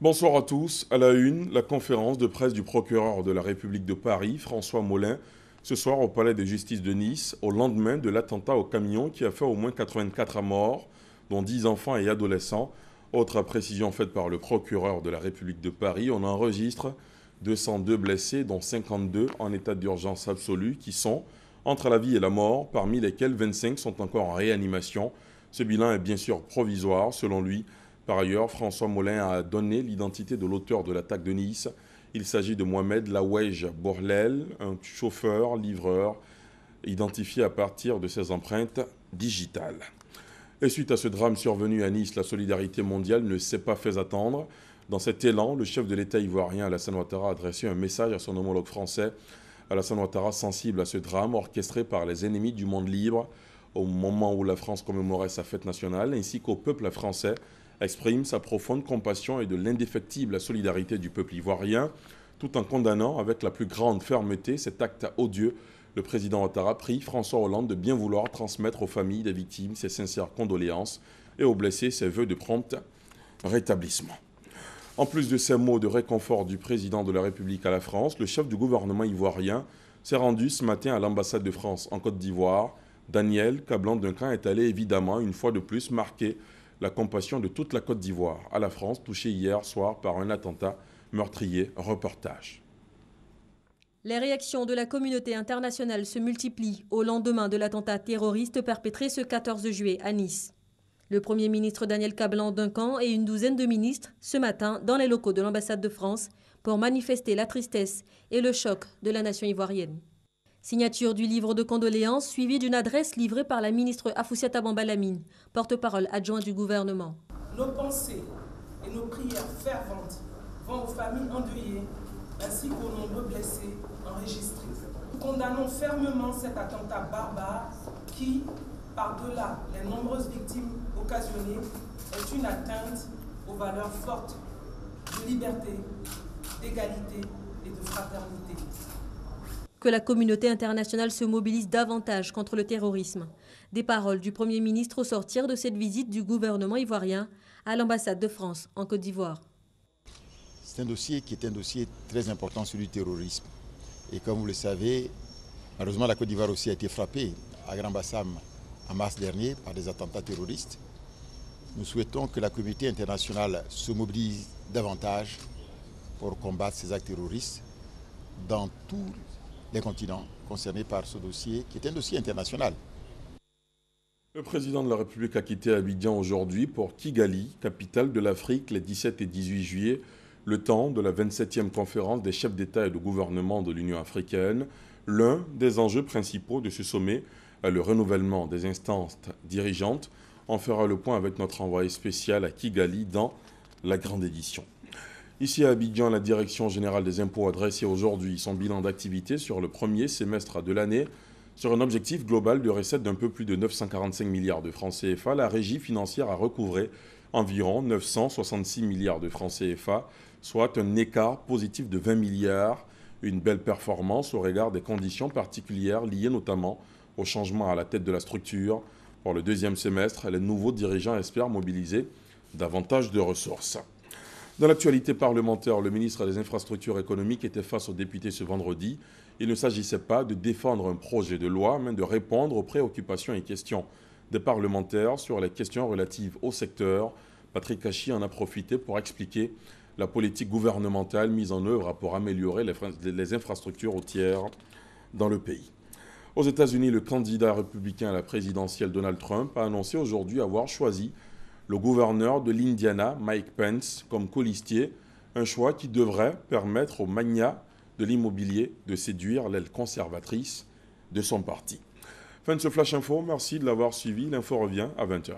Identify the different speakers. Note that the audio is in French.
Speaker 1: Bonsoir à tous. À la une, la conférence de presse du procureur de la République de Paris, François Molin, ce soir au palais de justice de Nice, au lendemain de l'attentat au camion qui a fait au moins 84 morts, dont 10 enfants et adolescents. Autre précision faite par le procureur de la République de Paris, on enregistre 202 blessés, dont 52 en état d'urgence absolue, qui sont entre la vie et la mort, parmi lesquels 25 sont encore en réanimation. Ce bilan est bien sûr provisoire, selon lui. Par ailleurs, François Molin a donné l'identité de l'auteur de l'attaque de Nice. Il s'agit de Mohamed Laouej Borlel, un chauffeur-livreur identifié à partir de ses empreintes digitales. Et suite à ce drame survenu à Nice, la solidarité mondiale ne s'est pas fait attendre. Dans cet élan, le chef de l'État ivoirien Alassane Ouattara a adressé un message à son homologue français. Alassane Ouattara, sensible à ce drame orchestré par les ennemis du monde libre, au moment où la France commémorait sa fête nationale, ainsi qu'au peuple français, exprime sa profonde compassion et de l'indéfectible solidarité du peuple ivoirien, tout en condamnant avec la plus grande fermeté cet acte odieux. Le président Ouattara prie François Hollande de bien vouloir transmettre aux familles des victimes ses sincères condoléances et aux blessés ses vœux de prompt rétablissement. En plus de ces mots de réconfort du président de la République à la France, le chef du gouvernement ivoirien s'est rendu ce matin à l'ambassade de France en Côte d'Ivoire. Daniel Cablan-Duncan est allé évidemment une fois de plus marquer la compassion de toute la Côte d'Ivoire à la France, touchée hier soir par un attentat meurtrier. Reportage.
Speaker 2: Les réactions de la communauté internationale se multiplient au lendemain de l'attentat terroriste perpétré ce 14 juillet à Nice. Le Premier ministre Daniel Cablan-Duncan et une douzaine de ministres ce matin dans les locaux de l'ambassade de France pour manifester la tristesse et le choc de la nation ivoirienne. Signature du livre de condoléances suivie d'une adresse livrée par la ministre Afoussiata Bambalamine, porte-parole adjoint du gouvernement.
Speaker 3: Nos pensées et nos prières ferventes vont aux familles endeuillées ainsi qu'aux nombreux blessés enregistrés. Nous condamnons fermement cet attentat barbare qui, par-delà les nombreuses victimes occasionnées, est une atteinte aux valeurs fortes de liberté, d'égalité et de fraternité.
Speaker 2: Que la communauté internationale se mobilise davantage contre le terrorisme. Des paroles du Premier ministre au sortir de cette visite du gouvernement ivoirien à l'ambassade de France en Côte d'Ivoire.
Speaker 4: C'est un dossier qui est un dossier très important sur le terrorisme. Et comme vous le savez, malheureusement la Côte d'Ivoire aussi a été frappée à Grand-Bassam en mars dernier par des attentats terroristes. Nous souhaitons que la communauté internationale se mobilise davantage pour combattre ces actes terroristes dans tous les continents concernés par ce dossier, qui est un dossier international.
Speaker 1: Le président de la République a quitté Abidjan aujourd'hui pour Kigali, capitale de l'Afrique, les 17 et 18 juillet, le temps de la 27e conférence des chefs d'État et de gouvernement de l'Union africaine. L'un des enjeux principaux de ce sommet est le renouvellement des instances dirigeantes. On fera le point avec notre envoyé spécial à Kigali dans la grande édition. Ici à Abidjan, la Direction générale des impôts a dressé aujourd'hui son bilan d'activité sur le premier semestre de l'année. Sur un objectif global de recettes d'un peu plus de 945 milliards de francs CFA, la régie financière a recouvré environ 966 milliards de francs CFA, soit un écart positif de 20 milliards, une belle performance au regard des conditions particulières liées notamment au changement à la tête de la structure. Pour le deuxième semestre, les nouveaux dirigeants espèrent mobiliser davantage de ressources. Dans l'actualité parlementaire, le ministre des Infrastructures économiques était face aux députés ce vendredi. Il ne s'agissait pas de défendre un projet de loi, mais de répondre aux préoccupations et questions des parlementaires sur les questions relatives au secteur. Patrick Kachi en a profité pour expliquer la politique gouvernementale mise en œuvre pour améliorer les infrastructures routières dans le pays. Aux États-Unis, le candidat républicain à la présidentielle Donald Trump a annoncé aujourd'hui avoir choisi le gouverneur de l'Indiana, Mike Pence, comme colistier, un choix qui devrait permettre aux magnats de l'immobilier de séduire l'aile conservatrice de son parti. Fin de ce Flash Info, merci de l'avoir suivi. L'info revient à 20h.